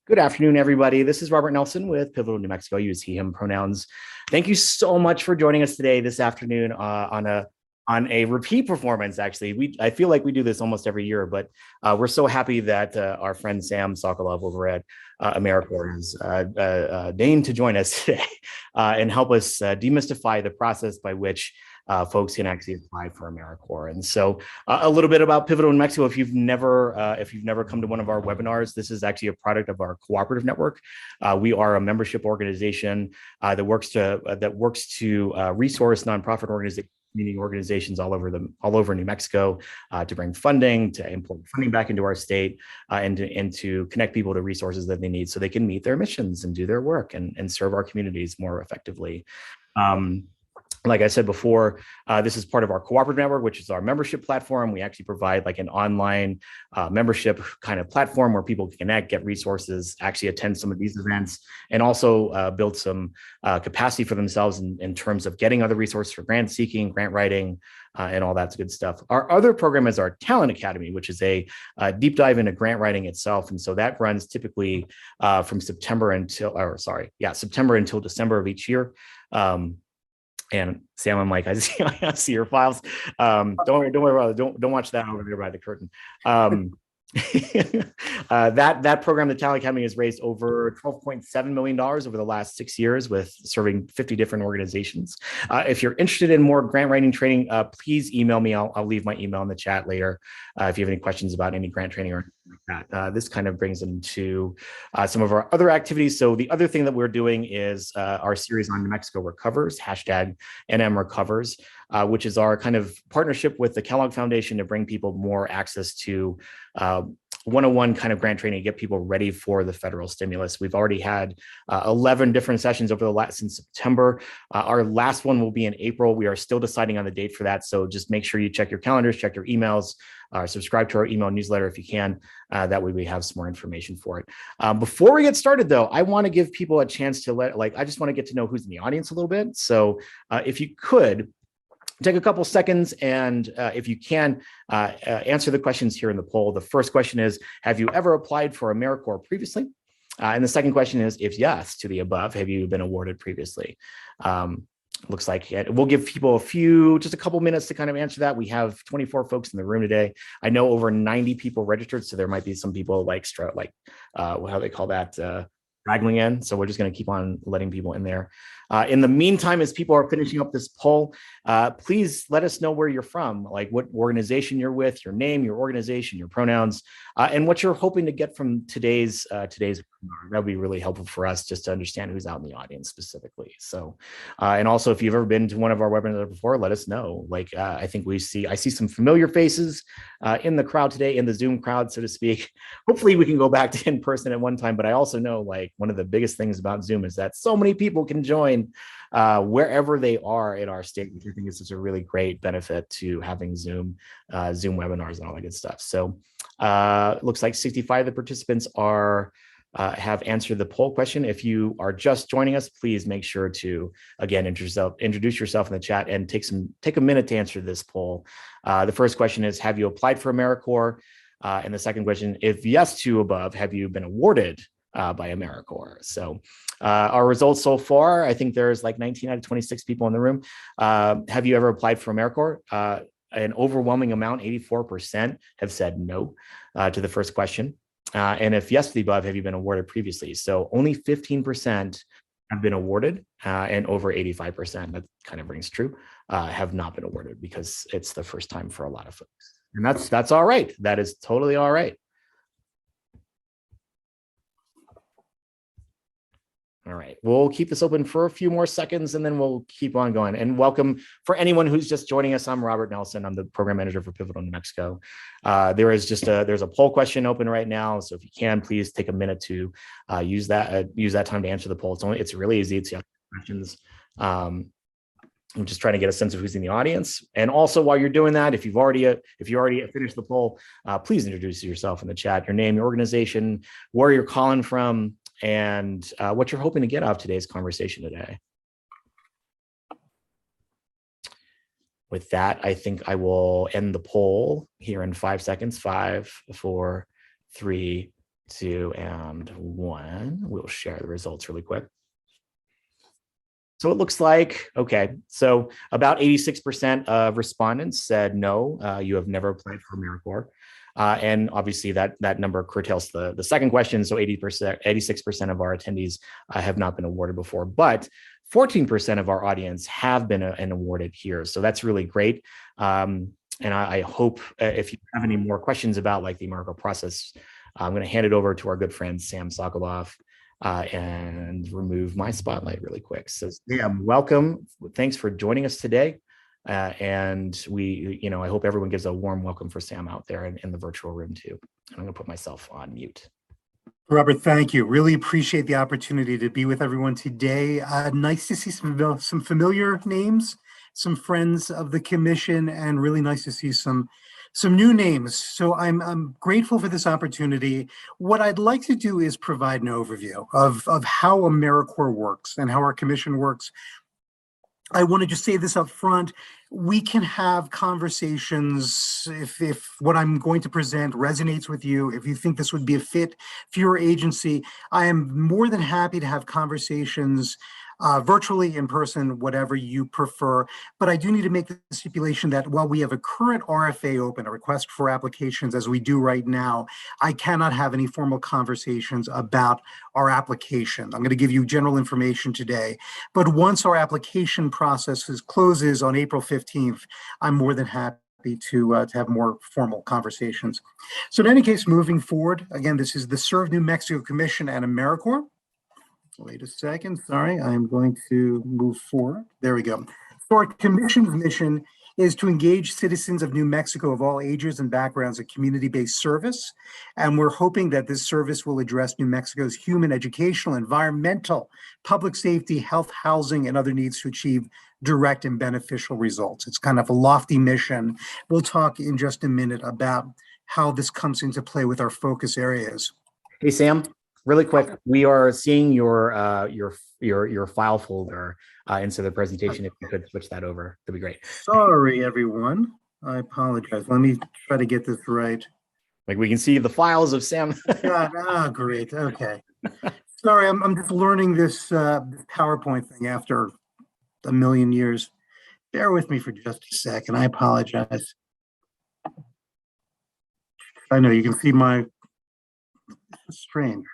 Good afternoon, everybody. This is Robert Nelson with Pivotal New Mexico. Use he, him pronouns. Thank you so much for joining us today, this afternoon, on a repeat performance. Actually, I feel like we do this almost every year, but we're so happy that our friend Sam Sokolove over at Americorps has deigned to join us today and help us demystify the process by which folks can actually apply for Americorps. And so a little bit about Pivotal in Mexico. If you've never come to one of our webinars, this is actually a product of our cooperative network. We are a membership organization that works to resource nonprofit organizations, community organizations all over New Mexico to bring funding, to import funding back into our state, and to connect people to resources that they need so they can meet their missions and do their work and serve our communities more effectively. Like I said before, this is part of our cooperative network, which is our membership platform. We actually provide like an online membership kind of platform where people can connect, get resources, actually attend some of these events, and also build some capacity for themselves in terms of getting other resources for grant seeking, grant writing, and all that good stuff. Our other program is our Talent Academy, which is a deep dive into grant writing itself. And so that runs typically from September until December of each year. And Sam and Mike, I see your files. Don't worry about it. Don't watch that over there by the curtain. That program, the Talent Academy, has raised over $12.7 million over the last 6 years with serving 50 different organizations. If you're interested in more grant writing training, please email me. I'll leave my email in the chat later if you have any questions about any grant training or anything like that. This kind of brings into some of our other activities. So the other thing that we're doing is our series on New Mexico Recovers, hashtag NM Recovers, which is our kind of partnership with the Kellogg Foundation to bring people more access to one-on-one kind of grant training to get people ready for the federal stimulus. We've already had 11 different sessions since September. Our last one will be in April. We are still deciding on the date for that. So just make sure you check your calendars, check your emails, subscribe to our email newsletter if you can. That way we have some more information for it. Before we get started though, I want to give people a chance to I just want to get to know who's in the audience a little bit. So if you could, take a couple seconds and if you can, answer the questions here in the poll. The first question is, have you ever applied for Americorps previously? And the second question is, if yes to the above, have you been awarded previously? Looks like we'll give people just a couple minutes to kind of answer that. We have 24 folks in the room today. I know over 90 people registered, so there might be some people how they call that, straggling in. So we're just going to keep on letting people in there. In the meantime, as people are finishing up this poll, please let us know where you're from, like what organization you're with, your name, your organization, your pronouns, and what you're hoping to get from today's webinar. That would be really helpful for us just to understand who's out in the audience specifically. So, and also if you've ever been to one of our webinars before, let us know. I think I see some familiar faces in the crowd today, in the Zoom crowd, so to speak. Hopefully we can go back to in person at one time, but I also know one of the biggest things about Zoom is that so many people can join wherever they are in our state, which I think is such a really great benefit to having Zoom webinars and all that good stuff. So it looks like 65 of the participants have answered the poll question. If you are just joining us, please make sure to, again, introduce yourself in the chat and take a minute to answer this poll. The first question is, have you applied for Americorps? And the second question, if yes to above, have you been awarded by Americorps? So our results so far, I think there's 19 out of 26 people in the room. Have you ever applied for Americorps? An overwhelming amount, 84%, have said no to the first question. And if yes to the above, have you been awarded previously? So only 15% have been awarded, and over 85%, that kind of rings true, have not been awarded because it's the first time for a lot of folks. And that's all right. That is totally all right. All right, we'll keep this open for a few more seconds and then we'll keep on going. And welcome for anyone who's just joining us. I'm Robert Nelson. I'm the program manager for Pivotal New Mexico. There's a poll question open right now. So if you can, please take a minute to use that time to answer the poll. It's really easy. It's questions. I'm just trying to get a sense of who's in the audience. And also while you're doing that, if you already finished the poll, please introduce yourself in the chat, your name, your organization, where you're calling from, and what you're hoping to get out of today's conversation today. With that, I think I will end the poll here in 5 seconds. 5, 4, 3, 2, and 1. We'll share the results really quick. So it looks like, okay, so about 86% of respondents said no, you have never applied for Americorps. And obviously that number curtails the second question. So 80%, 86% of our attendees have not been awarded before, but 14% of our audience have been awarded here. So that's really great. And I hope if you have any more questions about like the Americorps process, I'm going to hand it over to our good friend, Sam Sokolove, and remove my spotlight really quick. So Sam, welcome. Thanks for joining us today. And I hope everyone gives a warm welcome for Sam out there in the virtual room too. I'm going to put myself on mute. Robert, thank you. Really appreciate the opportunity to be with everyone today. Nice to see some familiar names, some friends of the commission, and really nice to see some new names. So I'm grateful for this opportunity. What I'd like to do is provide an overview of how Americorps works and how our commission works. I want to just say this up front. We can have conversations if what I'm going to present resonates with you, if you think this would be a fit for your agency. I am more than happy to have conversations virtually, in person, whatever you prefer. But I do need to make the stipulation that while we have a current RFA open, a request for applications, as we do right now, I cannot have any formal conversations about our application. I'm going to give you general information today. But once our application process closes on April 15th, I'm more than happy to have more formal conversations. So in any case, moving forward, again, this is the Serve New Mexico Commission and Americorps. Wait a second, sorry, I'm going to move forward. There we go. So our commission's mission is to engage citizens of New Mexico of all ages and backgrounds in community-based service. And we're hoping that this service will address New Mexico's human, educational, environmental, public safety, health, housing, and other needs to achieve direct and beneficial results. It's kind of a lofty mission. We'll talk in just a minute about how this comes into play with our focus areas. Hey, Sam. Really quick, we are seeing your file folder into the presentation. If you could switch that over, that'd be great. Sorry, everyone. I apologize. Let me try to get this right. Like we can see the files of Sam. Great. Okay. Sorry, I'm just learning this PowerPoint thing after a million years. Bear with me for just a second. I apologize. I know you can see my. This is strange.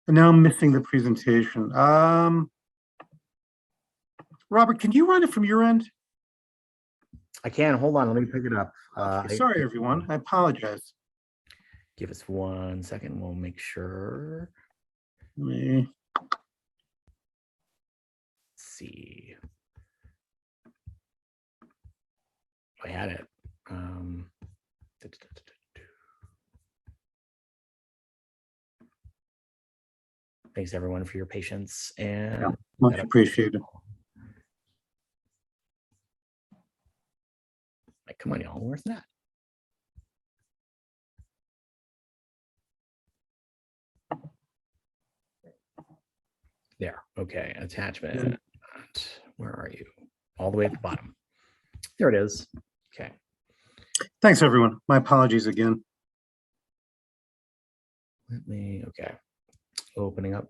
And now I'm missing the presentation. Robert, can you run it from your end? I can. Hold on. Let me pick it up. Sorry, everyone. I apologize. Give us 1 second. We'll make sure. Let's see. I had it. Thanks everyone for your patience and much appreciated. Like, come on, y'all, where's that? There, okay, attachment. Where are you? All the way at the bottom. There it is. Okay. Thanks, everyone. My apologies again. Okay. Opening up.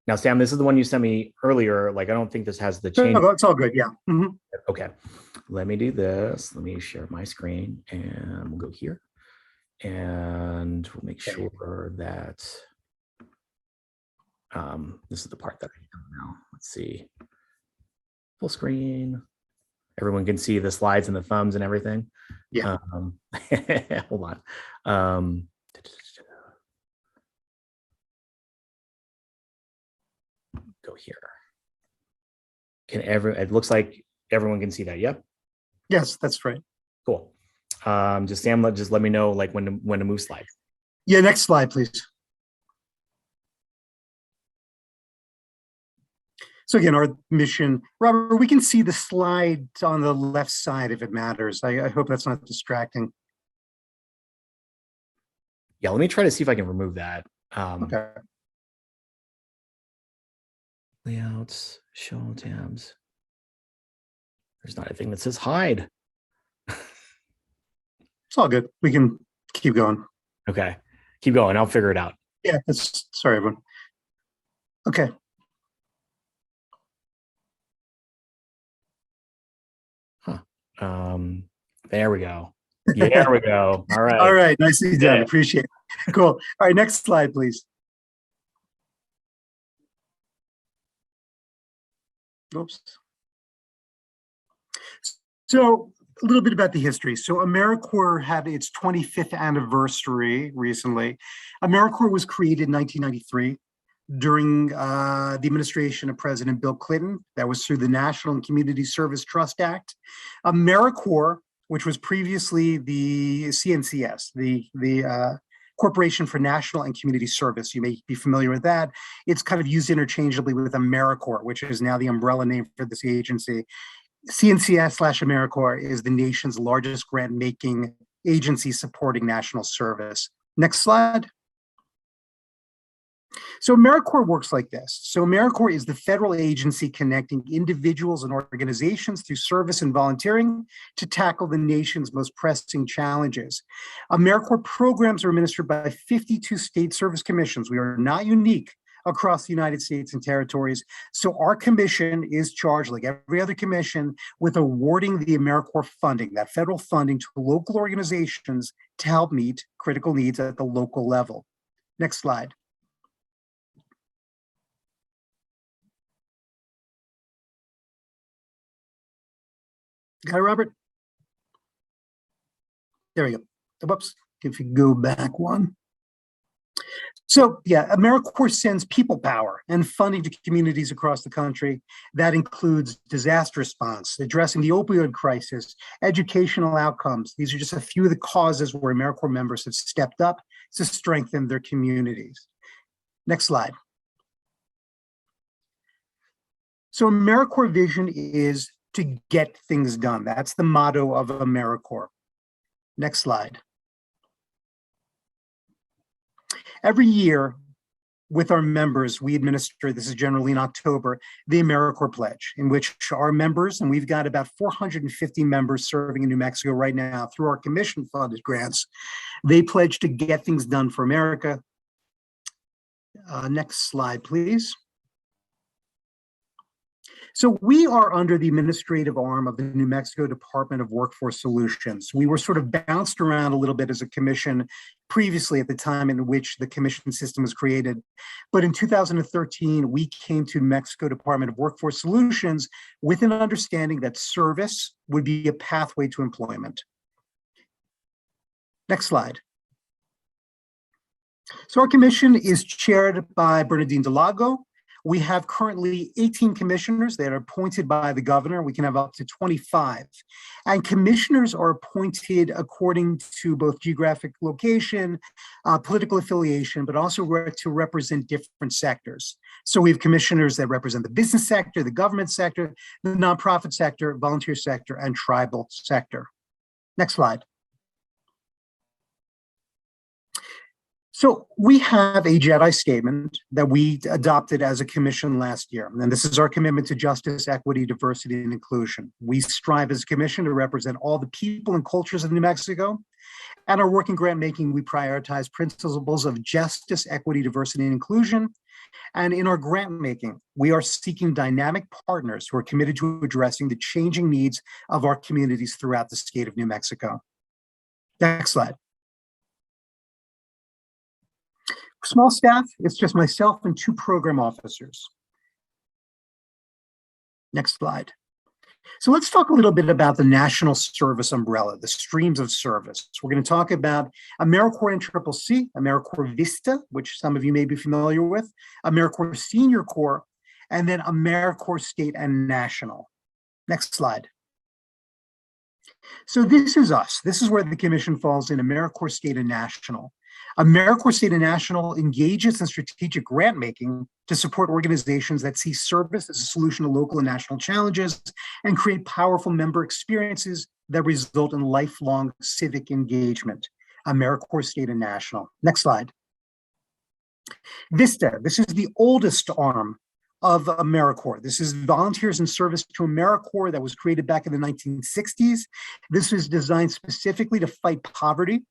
Now, Sam, this is the one you sent me earlier. Like, I don't think this has the change. No, it's all good. Yeah. Mm-hmm. Okay. Let me do this. Let me share my screen and we'll go here. And we'll make sure that this is the part that I don't know. Let's see. Full screen. Everyone can see the slides and the thumbs and everything. Yeah. Hold on. Go here. It looks like everyone can see that. Yep. Yes, that's right. Cool. Just Sam, just let me know like when to move slides. Yeah, next slide, please. So again, our mission, Robert, we can see the slide on the left side if it matters. I hope that's not distracting. Yeah, let me try to see if I can remove that. Okay. Layouts, show tabs. There's not a thing that says hide. It's all good. We can keep going. Okay. Keep going. I'll figure it out. Yeah, sorry, everyone. Okay. Huh. There we go. There we go. All right. All right. Nicely done. Yeah. Appreciate it. Cool. All right. Next slide, please. Oops. So a little bit about the history. So Americorps had its 25th anniversary recently. Americorps was created in 1993 during the administration of President Bill Clinton. That was through the National and Community Service Trust Act. Americorps, which was previously the CNCS, the Corporation for National and Community Service. You may be familiar with that. It's kind of used interchangeably with Americorps, which is now the umbrella name for this agency. CNCS/Americorps is the nation's largest grant-making agency supporting national service. Next slide. So Americorps works like this. So Americorps is the federal agency connecting individuals and organizations through service and volunteering to tackle the nation's most pressing challenges. Americorps programs are administered by 52 state service commissions. We are not unique across the United States and territories. So our commission is charged, like every other commission, with awarding the Americorps funding, that federal funding, to local organizations to help meet critical needs at the local level. Next slide. Got it, Robert? There we go. Whoops. If you go back one. So yeah, Americorps sends people power and funding to communities across the country. That includes disaster response, addressing the opioid crisis, educational outcomes. These are just a few of the causes where Americorps members have stepped up to strengthen their communities. Next slide. So Americorps vision is to get things done. That's the motto of Americorps. Next slide. Every year with our members, we administer, this is generally in October, the Americorps Pledge, in which our members, and we've got about 450 members serving in New Mexico right now through our commission-funded grants, they pledge to get things done for America. Next slide, please. So we are under the administrative arm of the New Mexico Department of Workforce Solutions. We were sort of bounced around a little bit as a commission previously at the time in which the commission system was created. But in 2013, we came to New Mexico Department of Workforce Solutions with an understanding that service would be a pathway to employment. Next slide. So our commission is chaired by Bernadine Delago. We have currently 18 commissioners that are appointed by the governor. We can have up to 25. And commissioners are appointed according to both geographic location, political affiliation, but also to represent different sectors. So we have commissioners that represent the business sector, the government sector, the nonprofit sector, volunteer sector, and tribal sector. Next slide. So we have a JEDI statement that we adopted as a commission last year, and this is our commitment to justice, equity, diversity, and inclusion. We strive as a commission to represent all the people and cultures of New Mexico. And our work in grant making, we prioritize principles of justice, equity, diversity, and inclusion. And in our grant making, we are seeking dynamic partners who are committed to addressing the changing needs of our communities throughout the state of New Mexico. Next slide. Small staff, it's just myself and 2 program officers. Next slide. So let's talk a little bit about the national service umbrella, the streams of service. We're going to talk about Americorps NCCC, Americorps Vista, which some of you may be familiar with, Americorps Senior Corps, and then Americorps State and National. Next slide. So this is us. This is where the commission falls in Americorps State and National. Americorps State and National engages in strategic grant making to support organizations that see service as a solution to local and national challenges and create powerful member experiences that result in lifelong civic engagement. Americorps State and National. Next slide. Vista, this is the oldest arm of Americorps. This is Volunteers in Service to Americorps that was created back in the 1960s. This is designed specifically to fight poverty.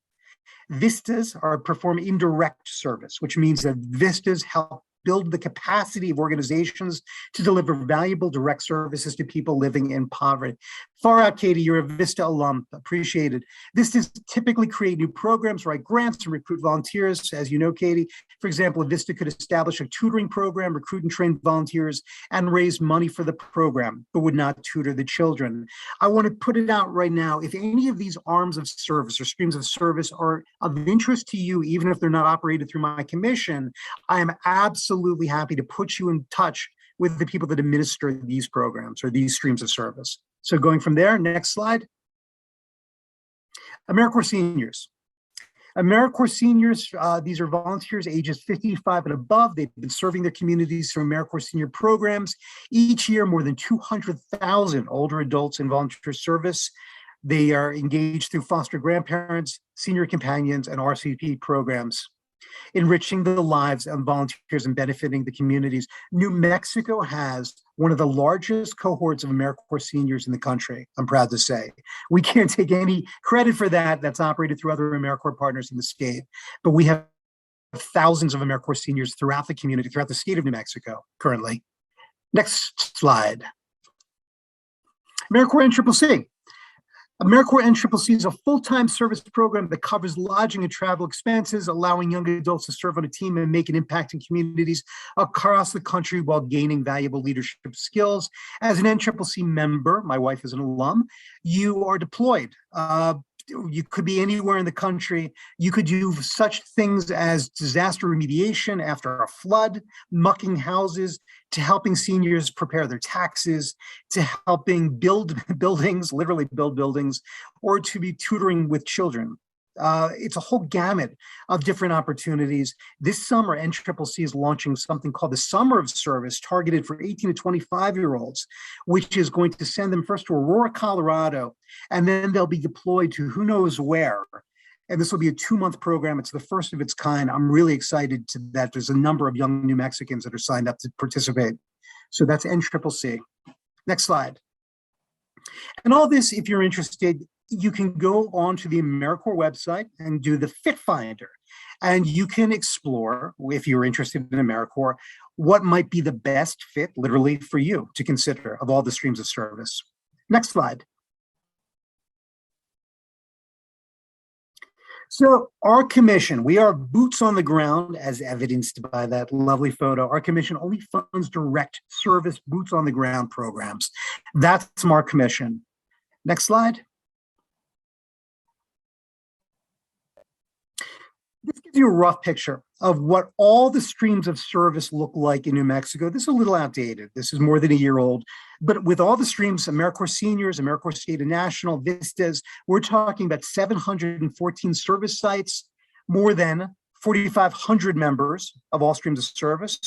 Vistas perform indirect service, which means that Vistas help build the capacity of organizations to deliver valuable direct services to people living in poverty. Far out, Katie, you're a Vista alum, appreciated. Vistas typically create new programs, write grants, and recruit volunteers. As you know, Katie, for example, Vista could establish a tutoring program, recruit and train volunteers, and raise money for the program, but would not tutor the children. I want to put it out right now, if any of these arms of service or streams of service are of interest to you, even if they're not operated through my commission, I am absolutely happy to put you in touch with the people that administer these programs or these streams of service. So going from there, next slide. Americorps Seniors. Americorps Seniors, these are volunteers ages 55 and above. They've been serving their communities through Americorps Senior programs. Each year, more than 200,000 older adults in volunteer service. They are engaged through foster grandparents, senior companions, and RCP programs, enriching the lives of volunteers and benefiting the communities. New Mexico has one of the largest cohorts of AmeriCorps seniors in the country, I'm proud to say. We can't take any credit for that. That's operated through other AmeriCorps partners in the state. But we have thousands of AmeriCorps seniors throughout the community, throughout the state of New Mexico currently. Next slide. AmeriCorps NCCC. AmeriCorps NCCC is a full-time service program that covers lodging and travel expenses, allowing young adults to serve on a team and make an impact in communities across the country while gaining valuable leadership skills. As an NCCC member, my wife is an alum, you are deployed. You could be anywhere in the country. You could do such things as disaster remediation after a flood, mucking houses, to helping seniors prepare their taxes, to helping build buildings, literally build buildings, or to be tutoring with children. It's a whole gamut of different opportunities. This summer, NCCC is launching something called the Summer of Service, targeted for 18 to 25-year-olds, which is going to send them first to Aurora, Colorado, and then they'll be deployed to who knows where. And this will be a 2-month program. It's the first of its kind. I'm really excited that there's a number of young New Mexicans that are signed up to participate. So that's NCCC. Next slide. And all this, if you're interested, you can go on to the AmeriCorps website and do the Fit Finder. And you can explore, if you're interested in AmeriCorps, what might be the best fit, literally, for you to consider of all the streams of service. Next slide. So our commission, we are boots on the ground, as evidenced by that lovely photo. Our commission only funds direct service, boots on the ground programs. That's our commission. Next slide. This gives you a rough picture of what all the streams of service look like in New Mexico. This is a little outdated. This is more than a year old. But with all the streams, AmeriCorps Seniors, AmeriCorps State and National, Vistas, we're talking about 714 service sites, more than 4,500 members of all streams of service.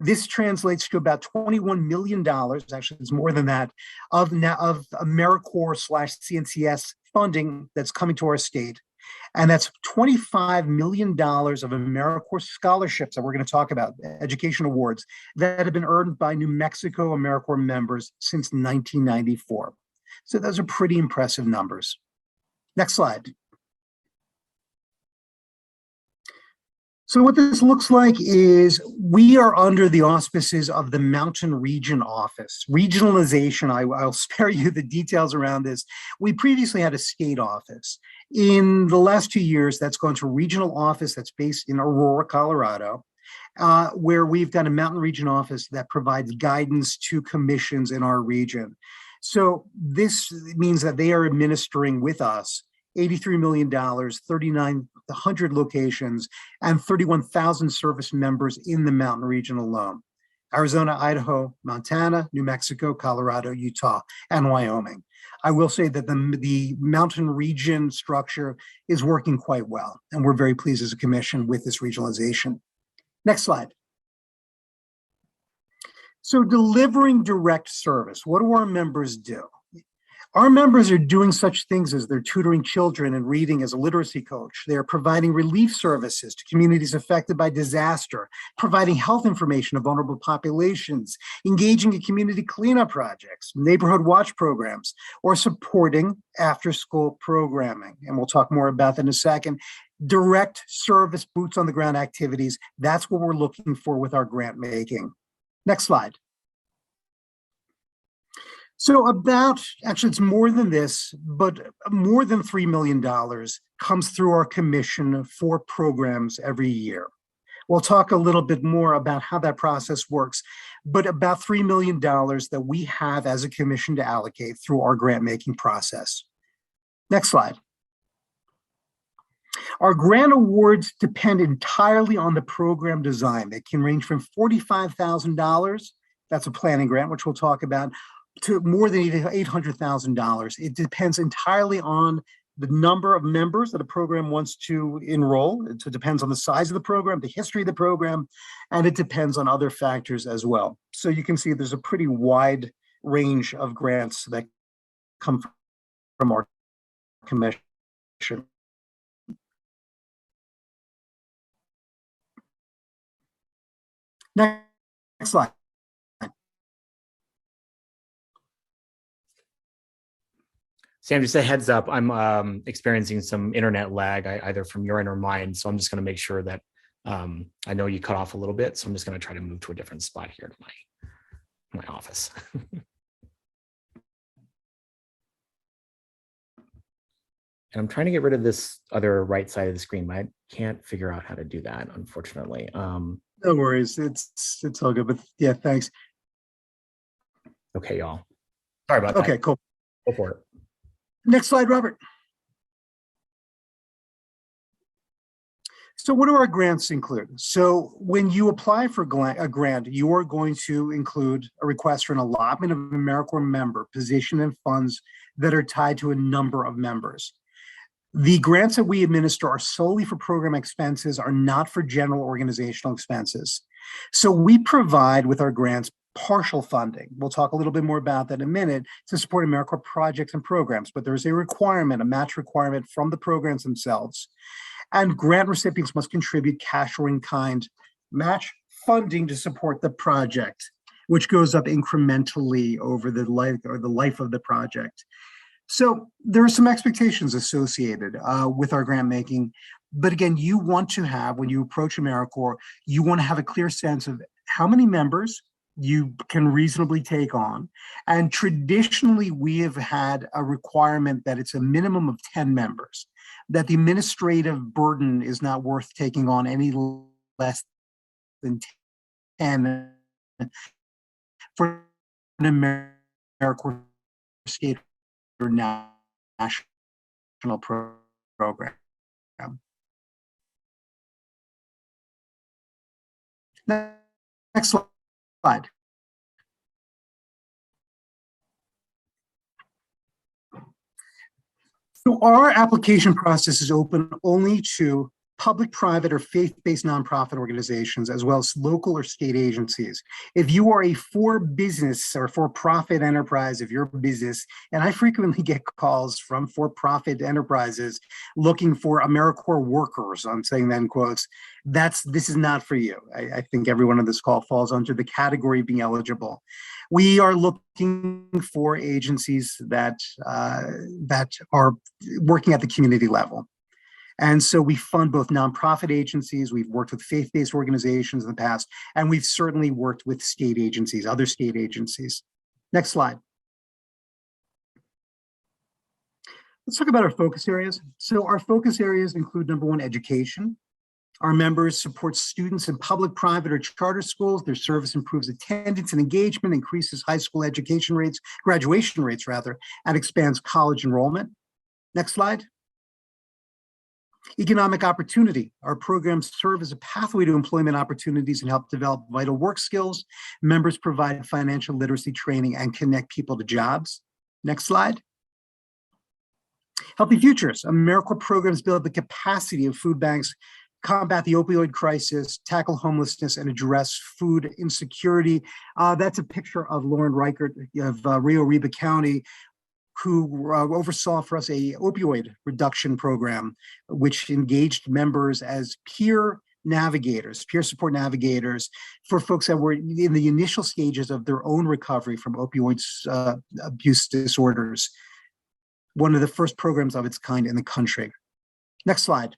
This translates to about $21 million, actually it's more than that, of AmeriCorps/CNCS funding that's coming to our state. And that's $25 million of AmeriCorps scholarships that we're going to talk about, education awards, that have been earned by New Mexico AmeriCorps members since 1994. So those are pretty impressive numbers. Next slide. So what this looks like is we are under the auspices of the Mountain Region Office. Regionalization, I'll spare you the details around this. We previously had a state office. In the last 2 years, that's gone to a regional office that's based in Aurora, Colorado, where we've got a Mountain Region Office that provides guidance to commissions in our region. So this means that they are administering with us $83 million, 3,900 locations, and 31,000 service members in the Mountain Region alone. Arizona, Idaho, Montana, New Mexico, Colorado, Utah, and Wyoming. I will say that the Mountain Region structure is working quite well, and we're very pleased as a commission with this regionalization. Next slide. So delivering direct service, what do our members do? Our members are doing such things as they're tutoring children and reading as a literacy coach. They are providing relief services to communities affected by disaster, providing health information to vulnerable populations, engaging in community cleanup projects, neighborhood watch programs, or supporting after-school programming. And we'll talk more about that in a second. Direct service, boots on the ground activities. That's what we're looking for with our grant making. Next slide. So actually it's more than this, but more than $3 million comes through our commission for programs every year. We'll talk a little bit more about how that process works, but about $3 million that we have as a commission to allocate through our grant making process. Next slide. Our grant awards depend entirely on the program design. They can range from $45,000, that's a planning grant, which we'll talk about, to more than $800,000. It depends entirely on the number of members that a program wants to enroll. It depends on the size of the program, the history of the program, and it depends on other factors as well. So you can see there's a pretty wide range of grants that come from our commission. Next slide. Sam, just a heads up, I'm experiencing some internet lag, either from your end or mine. So I'm just going to make sure that I know you cut off a little bit. So I'm just going to try to move to a different spot here to my office. And I'm trying to get rid of this other right side of the screen, but I can't figure out how to do that, unfortunately. No worries, it's all good, but yeah, thanks. Okay, y'all. Sorry about that. Okay, cool. Go for it. Next slide, Robert. So what do our grants include? So when you apply for a grant, you are going to include a request for an allotment of Americorps member position and funds that are tied to a number of members. The grants that we administer are solely for program expenses, are not for general organizational expenses. So we provide with our grants partial funding. We'll talk a little bit more about that in a minute to support Americorps projects and programs, but there's a requirement, a match requirement from the programs themselves. And grant recipients must contribute cash or in-kind match funding to support the project, which goes up incrementally over the life of the project. So there are some expectations associated with our grant making, but again, you want to have, when you approach Americorps, you want to have a clear sense of how many members you can reasonably take on. And traditionally, we have had a requirement that it's a minimum of 10 members, that the administrative burden is not worth taking on any less than 10 for an Americorps state or national program. Next slide. So our application process is open only to public, private, or faith-based nonprofit organizations, as well as local or state agencies. If you are a for-business or for-profit enterprise, if you're a business, and I frequently get calls from for-profit enterprises looking for Americorps workers, I'm saying that in quotes, this is not for you. I think everyone on this call falls under the category of being eligible. We are looking for agencies that are working at the community level. And so we fund both nonprofit agencies, we've worked with faith-based organizations in the past, and we've certainly worked with state agencies, other state agencies. Next slide. Let's talk about our focus areas. So our focus areas include, number one, education. Our members support students in public, private, or charter schools. Their service improves attendance and engagement, increases high school education rates, graduation rates rather, and expands college enrollment. Next slide. Economic opportunity. Our programs serve as a pathway to employment opportunities and help develop vital work skills. Members provide financial literacy training and connect people to jobs. Next slide. Healthy futures. Americorps programs build the capacity of food banks, combat the opioid crisis, tackle homelessness, and address food insecurity. That's a picture of Lauren Reichert of Rio Arriba County, who oversaw for us a opioid reduction program, which engaged members as peer navigators, peer support navigators for folks that were in the initial stages of their own recovery from opioid abuse disorders. One of the first programs of its kind in the country. Next slide.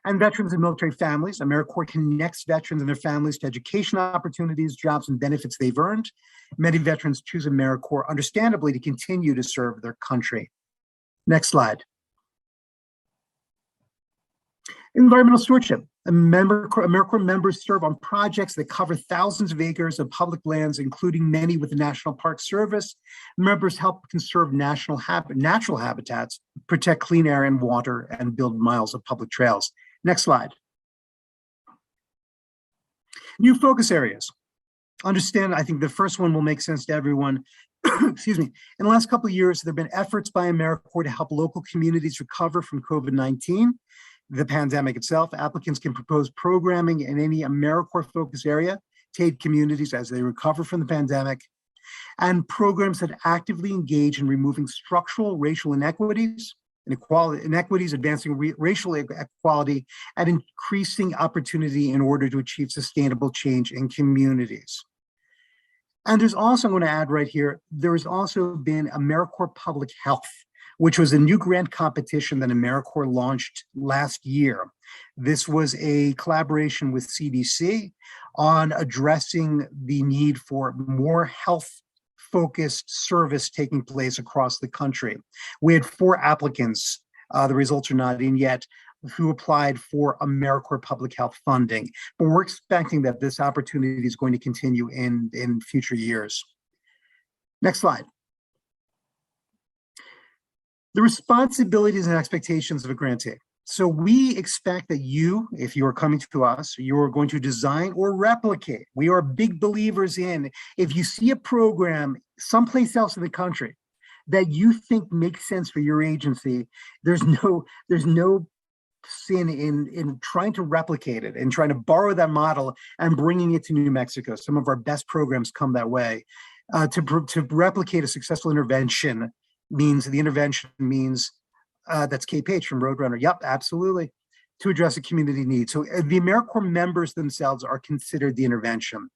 And veterans and military families. Americorps connects veterans and their families to education opportunities, jobs, and benefits they've earned. Many veterans choose Americorps, understandably, to continue to serve their country. Next slide. Environmental stewardship. Americorps members serve on projects that cover thousands of acres of public lands, including many with the National Park Service. Members help conserve natural habitats, protect clean air and water, and build miles of public trails. Next slide. New focus areas. Understand, I think the first one will make sense to everyone. Excuse me. In the last couple of years, there have been efforts by Americorps to help local communities recover from COVID-19. The pandemic itself. Applicants can propose programming in any Americorps focus area to aid communities as they recover from the pandemic, and programs that actively engage in removing structural racial inequities, advancing racial equality, and increasing opportunity in order to achieve sustainable change in communities. And there's also, I'm going to add right here, there has also been Americorps Public Health, which was a new grant competition that Americorps launched last year. This was a collaboration with CDC on addressing the need for more health-focused service taking place across the country. We had 4 applicants, the results are not in yet, who applied for Americorps Public Health funding. But we're expecting that this opportunity is going to continue in future years. Next slide. The responsibilities and expectations of a grantee. So we expect that you, if you are coming to us, you are going to design or replicate. We are big believers in, if you see a program someplace else in the country that you think makes sense for your agency, there's no sin in trying to replicate it and trying to borrow that model and bringing it to New Mexico. Some of our best programs come that way. To replicate a successful intervention means that's Kate Page from Roadrunner. Yep, absolutely. To address a community need. So the Americorps members themselves are considered the intervention.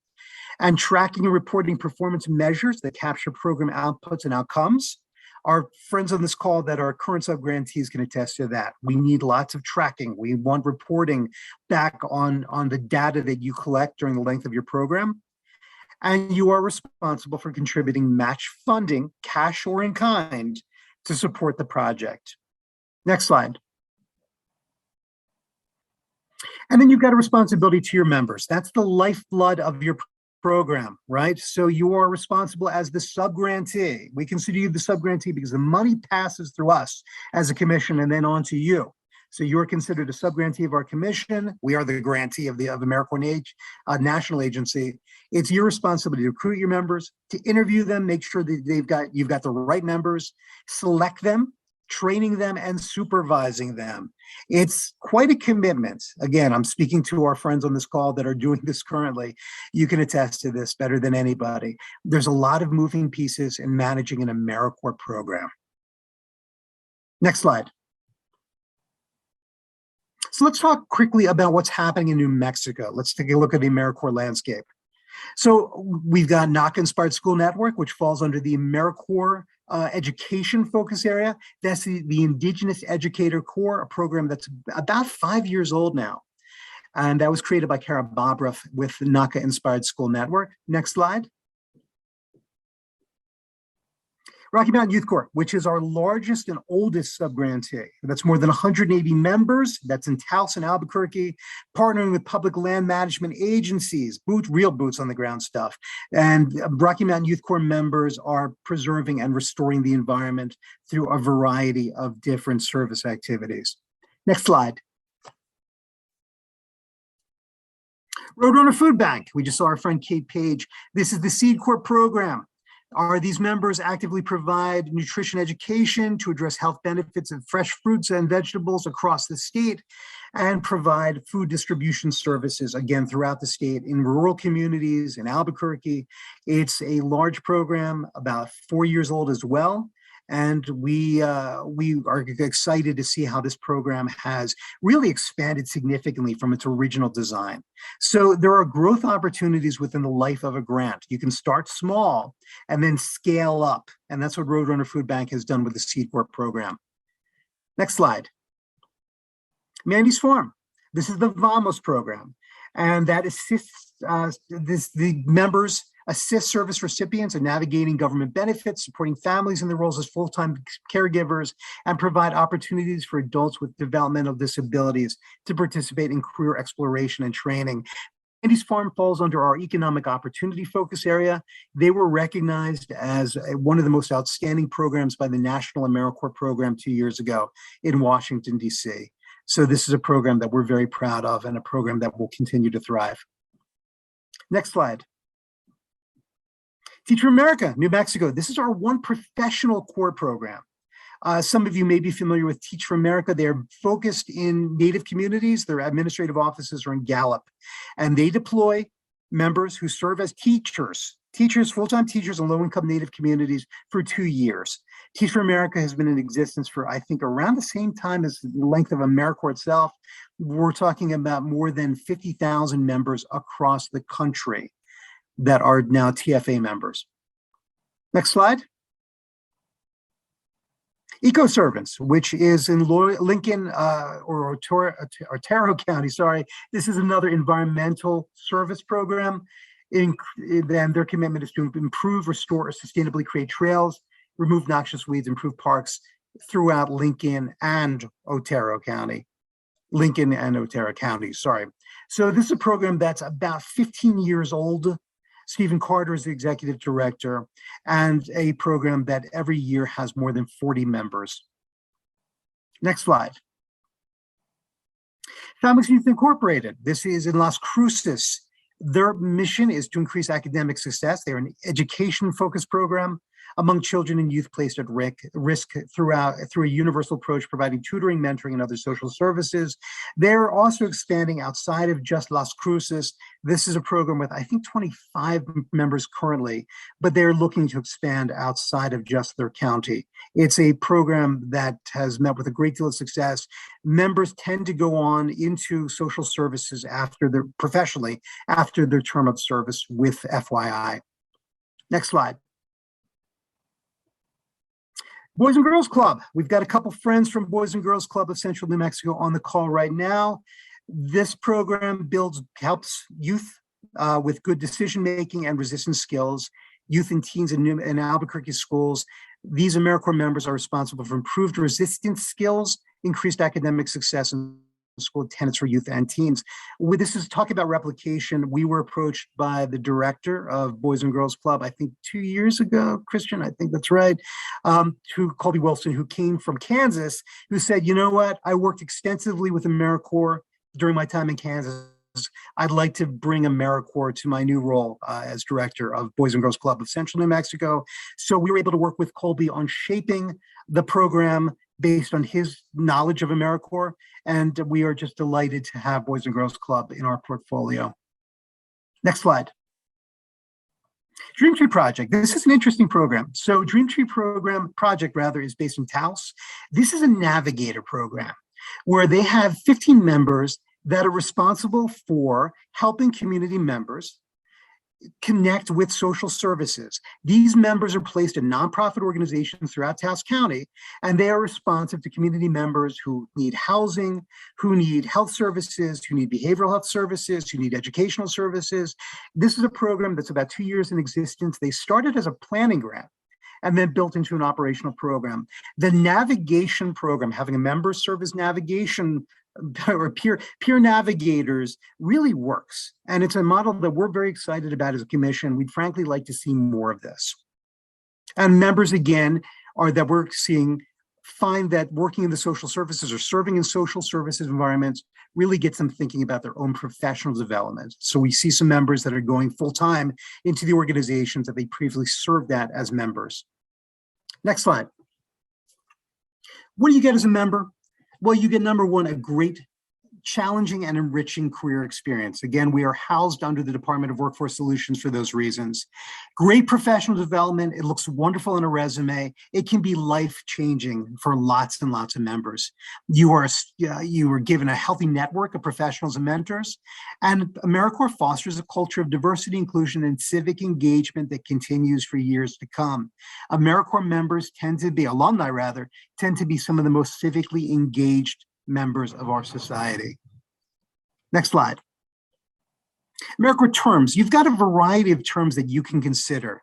And tracking and reporting performance measures that capture program outputs and outcomes. Our friends on this call that are current sub-grantees can attest to that. We need lots of tracking. We want reporting back on the data that you collect during the length of your program. And you are responsible for contributing match funding, cash or in kind, to support the project. Next slide. And then you've got a responsibility to your members. That's the lifeblood of your program, right? So you are responsible as the sub-grantee. We consider you the sub-grantee because the money passes through us as a commission and then on to you. So you're considered a sub-grantee of our commission. We are the grantee of Americorps national agency. It's your responsibility to recruit your members, to interview them, make sure that you've got the right members, select them, training them, and supervising them. It's quite a commitment. Again, I'm speaking to our friends on this call that are doing this currently. You can attest to this better than anybody. There's a lot of moving pieces in managing an Americorps program. Next slide. So let's talk quickly about what's happening in New Mexico. Let's take a look at the Americorps landscape. So we've got NACA Inspired School Network, which falls under the Americorps education focus area. That's the Indigenous Educator Corps, a program that's about 5 years old now. And that was created by Kara Bobroff with the NACA Inspired School Network. Next slide. Rocky Mountain Youth Corps, which is our largest and oldest sub-grantee. That's more than 180 members. That's in Taos and Albuquerque, partnering with public land management agencies, real boots on the ground stuff. And Rocky Mountain Youth Corps members are preserving and restoring the environment through a variety of different service activities. Next slide. Roadrunner Food Bank. We just saw our friend Kate Page. This is the Seed Corps program. These members actively provide nutrition education to address health benefits of fresh fruits and vegetables across the state and provide food distribution services, again, throughout the state in rural communities in Albuquerque. It's a large program, about 4 years old as well. And we are excited to see how this program has really expanded significantly from its original design. So there are growth opportunities within the life of a grant. You can start small and then scale up. And that's what Roadrunner Food Bank has done with the Seed Corp program. Next slide. Mandy's Farm. This is the Vamos program. And that assists the members assist service recipients in navigating government benefits, supporting families in their roles as full-time caregivers, and provide opportunities for adults with developmental disabilities to participate in career exploration and training. Andy's Farm falls under our economic opportunity focus area. They were recognized as one of the most outstanding programs by the National Americorps program 2 years ago in Washington, D.C. So this is a program that we're very proud of and a program that will continue to thrive. Next slide. Teach for America, New Mexico. This is our one professional core program. Some of you may be familiar with Teach for America. They're focused in Native communities. Their administrative offices are in Gallup, and they deploy members who serve as teachers, full-time teachers in low-income Native communities for 2 years. Teach for America has been in existence for, I think, around the same time as the length of AmeriCorps itself. We're talking about more than 50,000 members across the country that are now TFA members. Next slide. Eco Servants, which is in Lincoln or Otero County, sorry. This is another environmental service program. Then their commitment is to improve, restore, or sustainably create trails, remove noxious weeds, improve parks throughout Lincoln and Otero County. Lincoln and Otero County, sorry. So this is a program that's about 15 years old. Stephen Carter is the executive director, and a program that every year has more than 40 members. Next slide. Families Youth Incorporated. This is in Las Cruces. Their mission is to increase academic success. They're an education-focused program among children and youth placed at risk through a universal approach, providing tutoring, mentoring, and other social services. They're also expanding outside of just Las Cruces. This is a program with, I think, 25 members currently, but they're looking to expand outside of just their county. It's a program that has met with a great deal of success. Members tend to go on into social services professionally after their term of service with FYI. Next slide. Boys and Girls Club. We've got a couple friends from Boys and Girls Club of Central New Mexico on the call right now. This program helps youth with good decision-making and resistance skills, youth and teens in Albuquerque schools. These AmeriCorps members are responsible for improved resistance skills, increased academic success, and school attendance for youth and teens. This is talking about replication. We were approached by the director of Boys and Girls Club, I think 2 years ago, Christian, I think that's right, Colby Wilson, who came from Kansas, who said, you know what, I worked extensively with AmeriCorps during my time in Kansas. I'd like to bring AmeriCorps to my new role as director of Boys and Girls Club of Central New Mexico. So we were able to work with Colby on shaping the program based on his knowledge of AmeriCorps, and we are just delighted to have Boys and Girls Club in our portfolio. Next slide. Dream Tree Project. This is an interesting program. So Dream Tree Project is based in Taos. This is a navigator program where they have 15 members that are responsible for helping community members connect with social services. These members are placed in nonprofit organizations throughout Taos County, and they are responsive to community members who need housing, who need health services, who need behavioral health services, who need educational services. This is a program that's about 2 years in existence. They started as a planning grant and then built into an operational program. The navigation program, having a member serve as navigation or peer navigators, really works. And it's a model that we're very excited about as a commission. We'd frankly like to see more of this. And members, again, are that we're seeing find that working in the social services or serving in social services environments really gets them thinking about their own professional development. So we see some members that are going full-time into the organizations that they previously served at as members. Next slide. What do you get as a member? Well, you get, number one, a great, challenging and enriching career experience. Again, we are housed under the Department of Workforce Solutions for those reasons. Great professional development. It looks wonderful on a resume. It can be life-changing for lots and lots of members. You are given a healthy network of professionals and mentors, and AmeriCorps fosters a culture of diversity, inclusion, and civic engagement that continues for years to come. AmeriCorps members alumni rather, tend to be some of the most civically engaged members of our society. Next slide. Americorps terms. You've got a variety of terms that you can consider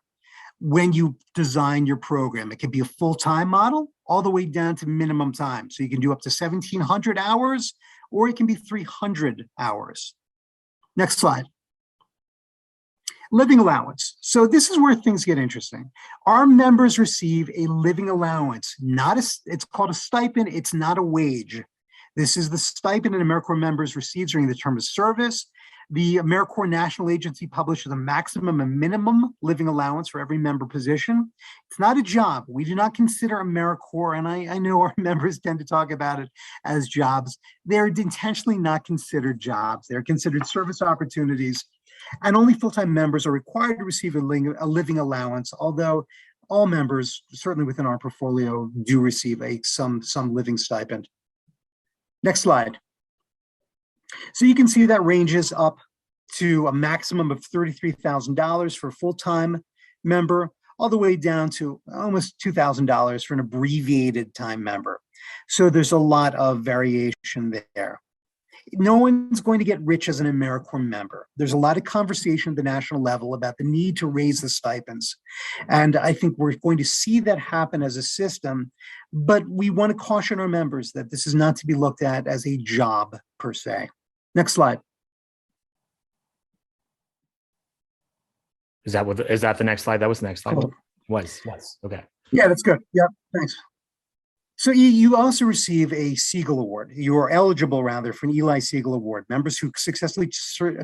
when you design your program. It can be a full-time model all the way down to minimum time. So you can do up to 1,700 hours, or it can be 300 hours. Next slide. Living allowance. So this is where things get interesting. Our members receive a living allowance. It's called a stipend. It's not a wage. This is the stipend an AmeriCorps members receive during the term of service. The AmeriCorps National Agency publishes a maximum and minimum living allowance for every member position. It's not a job. We do not consider AmeriCorps, and I know our members tend to talk about it as jobs. They're intentionally not considered jobs. They're considered service opportunities, and only full-time members are required to receive a living allowance, although all members, certainly within our portfolio, do receive some living stipend. Next slide. So you can see that ranges up to a maximum of $33,000 for a full-time member, all the way down to almost $2,000 for an abbreviated time member. So there's a lot of variation there. No one's going to get rich as an AmeriCorps member. There's a lot of conversation at the national level about the need to raise the stipends. And I think we're going to see that happen as a system, but we want to caution our members that this is not to be looked at as a job per se. Next slide. Is that the next slide? That was the next slide. Cool. Was. Okay. Yeah, that's good. Yeah, thanks. So you also receive a Segal Award. You are eligible, rather, for an Eli Segal Award. Members who successfully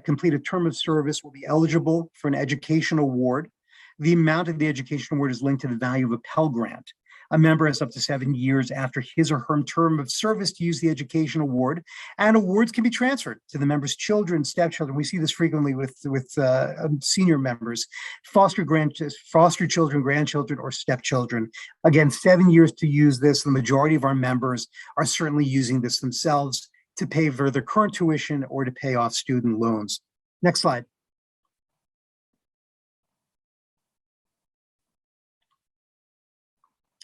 complete a term of service will be eligible for an education award. The amount of the education award is linked to the value of a Pell Grant. A member has up to 7 years after his or her term of service to use the education award, and awards can be transferred to the member's children, stepchildren. We see this frequently with senior members, foster children, grandchildren, or stepchildren. Again, 7 years to use this. The majority of our members are certainly using this themselves to pay for their current tuition or to pay off student loans. Next slide.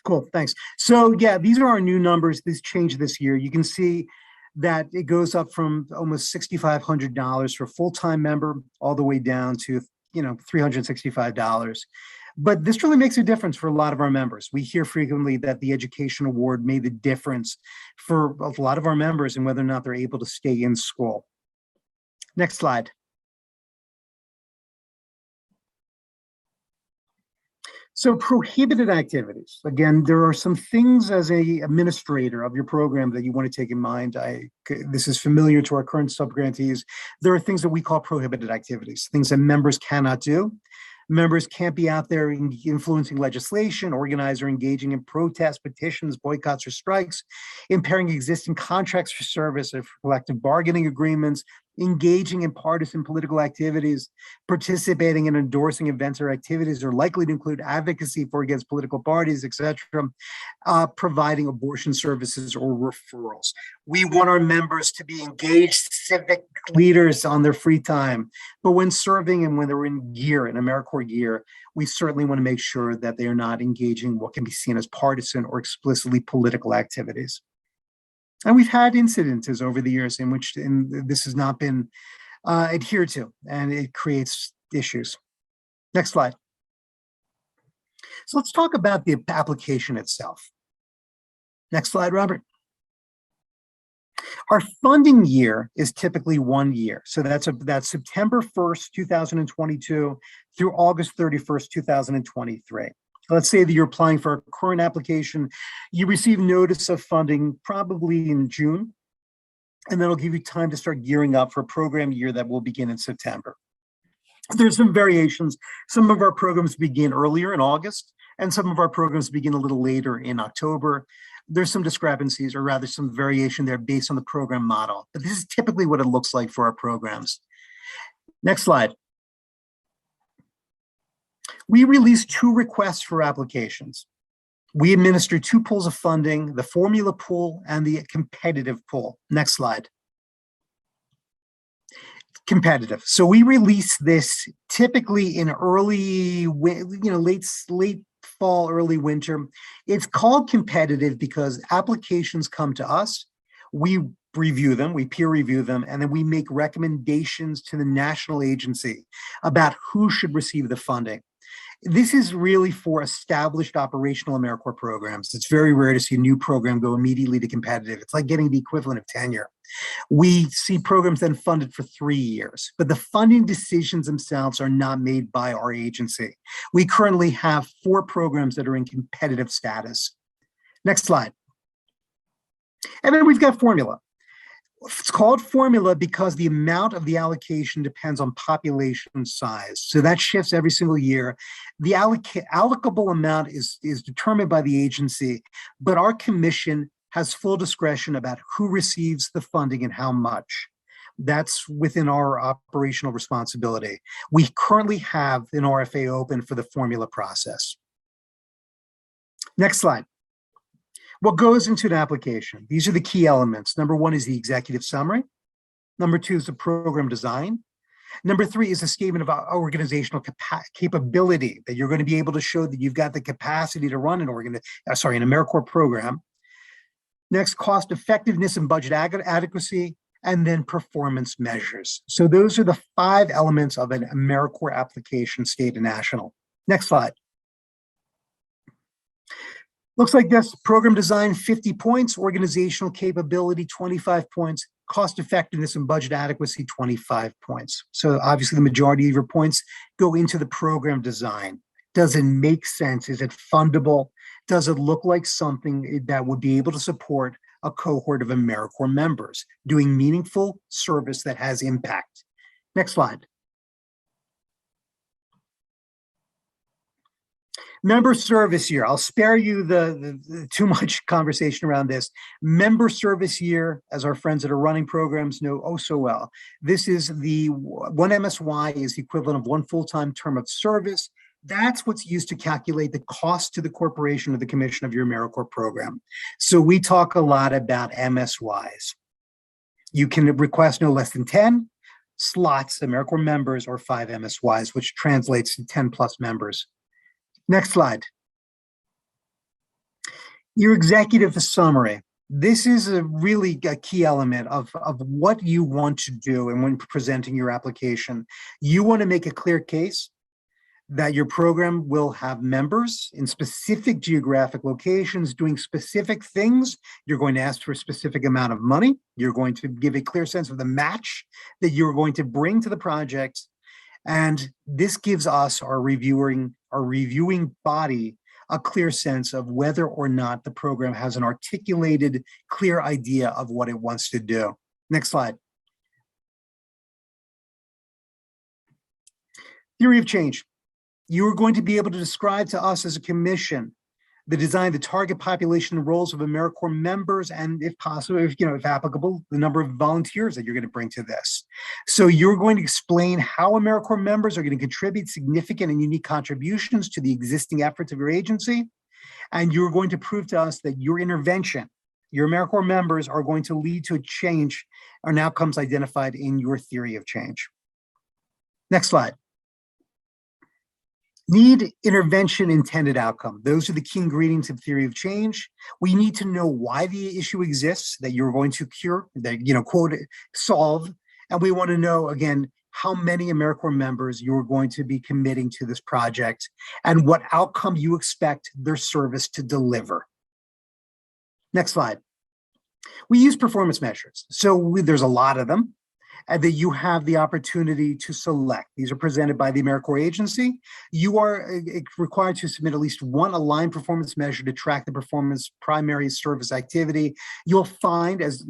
Cool, thanks. So yeah, these are our new numbers. This changed this year. You can see that it goes up from almost $6,500 for a full-time member all the way down to $365. But this really makes a difference for a lot of our members. We hear frequently that the education award made the difference for a lot of our members and whether or not they're able to stay in school. Next slide. So prohibited activities. Again, there are some things as a administrator of your program that you want to take in mind. This is familiar to our current subgrantees. There are things that we call prohibited activities, things that members cannot do. Members can't be out there influencing legislation, organizing or engaging in protests, petitions, boycotts, or strikes, impairing existing contracts for service or collective bargaining agreements, engaging in partisan political activities, participating in endorsing events or activities are likely to include advocacy for against political parties, etc., providing abortion services or referrals. We want our members to be engaged civic leaders on their free time, but when serving and when they're in gear, in AmeriCorps gear, we certainly want to make sure that they are not engaging what can be seen as partisan or explicitly political activities. And we've had incidences over the years in which this has not been adhered to, and it creates issues. Next slide. So let's talk about the application itself. Next slide, Robert. Our funding year is typically 1 year. So that's September 1st, 2022 through August 31st, 2023. let's say that you're applying for a current application, you receive notice of funding probably in June, and that'll give you time to start gearing up for a program year that will begin in September. There's some variations. Some of our programs begin earlier in August, and some of our programs begin a little later in October. There's some discrepancies, or rather some variation there based on the program model. But this is typically what it looks like for our programs. Next slide. We release 2 requests for applications. We administer 2 pools of funding, the formula pool and the competitive pool. Next slide. Competitive. So we release this typically in early, late fall, early winter. It's called competitive because applications come to us, we review them, we peer review them, and then we make recommendations to the national agency about who should receive the funding. This is really for established operational Americorps programs. It's very rare to see a new program go immediately to competitive. It's like getting the equivalent of tenure. We see programs then funded for 3 years, but the funding decisions themselves are not made by our agency. We currently have 4 programs that are in competitive status. Next slide. And then we've got formula. It's called formula because the amount of the allocation depends on population size. So that shifts every single year. The allocable amount is determined by the agency, but our commission has full discretion about who receives the funding and how much. That's within our operational responsibility. We currently have an RFA open for the formula process. Next slide. What goes into an application? These are the key elements. Number 1 is the executive summary. Number 2 is the program design. Number 3 is a statement of organizational capability, that you're going to be able to show that you've got the capacity to run an Americorps program. Next, cost effectiveness and budget adequacy, and then performance measures. So those are the 5 elements of an Americorps application, state and national. Next slide. Looks like this: program design, 50 points, organizational capability, 25 points, cost effectiveness and budget adequacy, 25 points. So obviously the majority of your points go into the program design. Does it make sense? Is it fundable? Does it look like something that would be able to support a cohort of Americorps members doing meaningful service that has impact? Next slide. Member service year. I'll spare you the too much conversation around this. Member service year, as our friends that are running programs know oh so well, this is the 1 MSY is the equivalent of 1 full-time term of service. That's what's used to calculate the cost to the corporation or the commission of your Americorps program. So we talk a lot about MSYs. You can request no less than 10 slots, Americorps members, or 5 MSYs, which translates to 10 plus members. Next slide. Your executive summary. This is a really key element of what you want to do, and when presenting your application, you want to make a clear case that your program will have members in specific geographic locations doing specific things. You're going to ask for a specific amount of money. You're going to give a clear sense of the match that you're going to bring to the project. And this gives us, our reviewing body, a clear sense of whether or not the program has an articulated, clear idea of what it wants to do. Next slide. Theory of change. You're going to be able to describe to us as a commission the design, the target population and roles of Americorps members, and if possible, if applicable, the number of volunteers that you're going to bring to this. So you're going to explain how Americorps members are going to contribute significant and unique contributions to the existing efforts of your agency. And you're going to prove to us that your intervention, your Americorps members, are going to lead to a change or outcomes identified in your theory of change. Next slide. Need, intervention, intended outcome. Those are the key ingredients of theory of change. We need to know why the issue exists that you're going to cure, that, quote, solve. And we want to know, again, how many Americorps members you're going to be committing to this project and what outcome you expect their service to deliver. Next slide. We use performance measures. So there's a lot of them. and that you have the opportunity to select. These are presented by the Americorps agency. You are required to submit at least one aligned performance measure to track the performance primary service activity. You'll find as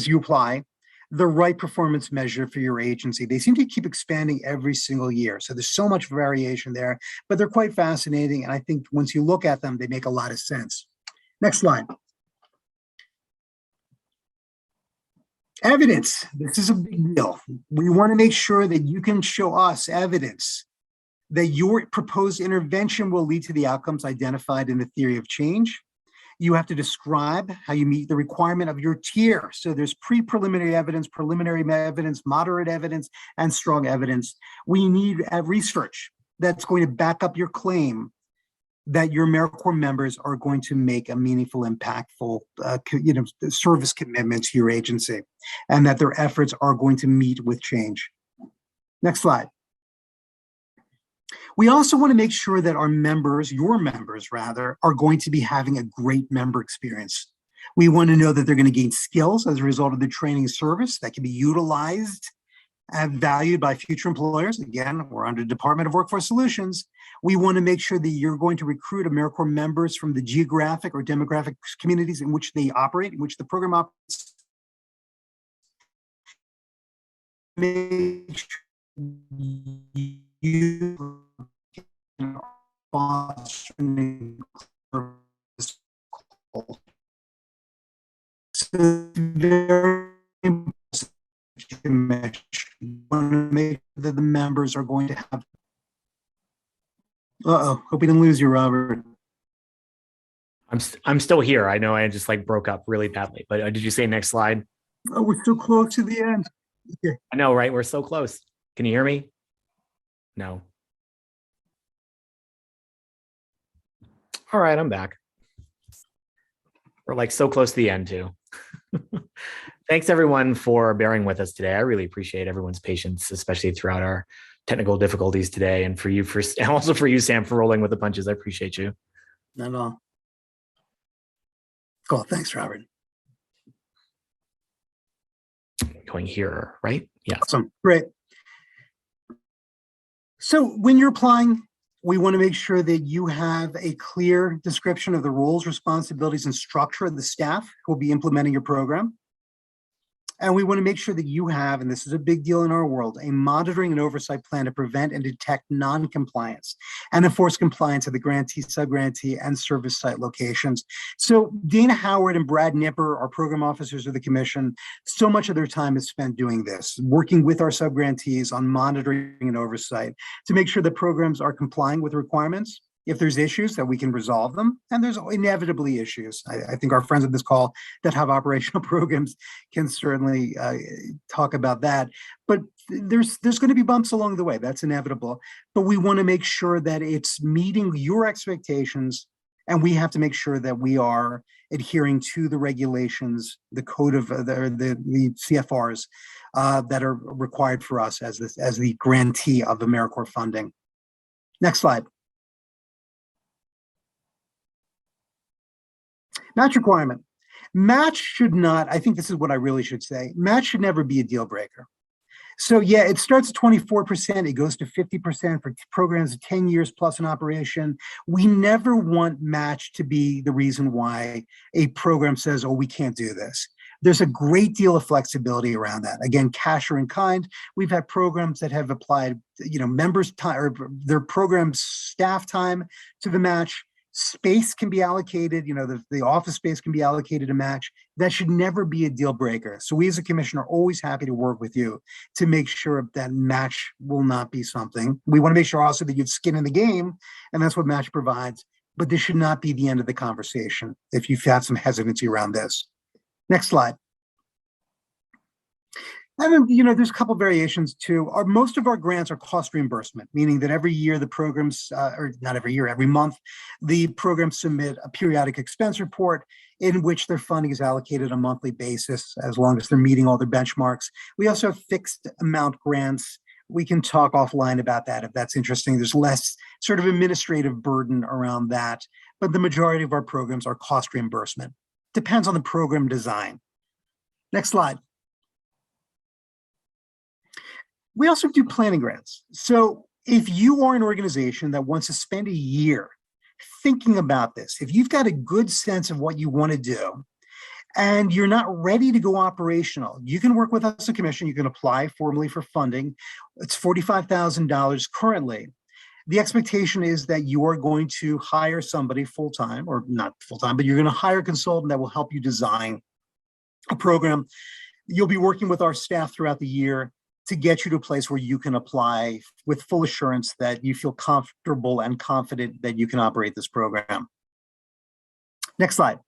you apply the right performance measure for your agency. They seem to keep expanding every single year. So there's so much variation there, but they're quite fascinating. And I think once you look at them, they make a lot of sense. Next slide. Evidence. This is a big deal. We want to make sure that you can show us evidence that your proposed intervention will lead to the outcomes identified in the theory of change. You have to describe how you meet the requirement of your tier. So there's preliminary evidence, moderate evidence, and strong evidence. We need research that's going to back up your claim that your Americorps members are going to make a meaningful, impactful, service commitment to your agency, and that their efforts are going to meet with change. Next slide. We also want to make sure that our members, your members rather, are going to be having a great member experience. We want to know that they're going to gain skills as a result of the training service that can be utilized and valued by future employers. Again, we're under Department of Workforce Solutions. We want to make sure that you're going to recruit AmeriCorps members from the geographic or demographic communities in which they operate, in which the program operates. Make sure you fostering so very important to want to make sure that the members are going to have. Hope we didn't lose you, Robert. I'm still here. I know I just broke up really badly, but did you say next slide? Oh, we're so close to the end. Okay. I know, right? We're so close. Can you hear me? No. All right, I'm back. We're so close to the end too. Thanks everyone for bearing with us today. I really appreciate everyone's patience, especially throughout our technical difficulties today, and and also for you, Sam, for rolling with the punches. I appreciate you. Not at all. Cool. Thanks, Robert. Going here, right? Yeah. Awesome. Great. So when you're applying, we want to make sure that you have a clear description of the roles, responsibilities, and structure of the staff who will be implementing your program. And we want to make sure that you have, and this is a big deal in our world, a monitoring and oversight plan to prevent and detect non-compliance and enforce compliance at the grantee, sub-grantee, and service site locations. So Dana Howard and Brad Nipper, our program officers of the commission, so much of their time is spent doing this, working with our sub-grantees on monitoring and oversight to make sure that programs are complying with requirements. If there's issues, that we can resolve them, and there's inevitably issues. I think our friends at this call that have operational programs can certainly talk about that. But there's going to be bumps along the way. That's inevitable. But we want to make sure that it's meeting your expectations, and we have to make sure that we are adhering to the regulations, the code of the CFRs that are required for us as the grantee of Americorps funding. Next slide. Match requirement. Match should not, I think this is what I really should say, match should never be a deal breaker. So yeah, it starts at 24%, it goes to 50% for programs of 10 years plus in operation. We never want match to be the reason why a program says, oh, we can't do this. There's a great deal of flexibility around that. Again, cash or in kind. We've had programs that have applied, members' time or their program staff time to the match. Space can be allocated, the office space can be allocated to match. That should never be a deal breaker. So we as a commission are always happy to work with you to make sure that match will not be something. We want to make sure also that you have skin in the game, and that's what match provides. But this should not be the end of the conversation if you've had some hesitancy around this. Next slide. And then, there's a couple of variations too. Most of our grants are cost reimbursement, meaning that every year the programs, or not every year, every month, the programs submit a periodic expense report in which their funding is allocated on a monthly basis, as long as they're meeting all their benchmarks. We also have fixed amount grants. We can talk offline about that if that's interesting. There's less sort of administrative burden around that, but the majority of our programs are cost reimbursement. Depends on the program design. Next slide. We also do planning grants. So if you are an organization that wants to spend a year thinking about this, if you've got a good sense of what you want to do, and you're not ready to go operational, you can work with us as a commission. You can apply formally for funding. It's $45,000 currently. The expectation is that you are going to hire somebody full-time, or not full-time, but you're going to hire a consultant that will help you design a program. You'll be working with our staff throughout the year to get you to a place where you can apply with full assurance that you feel comfortable and confident that you can operate this program. Next slide.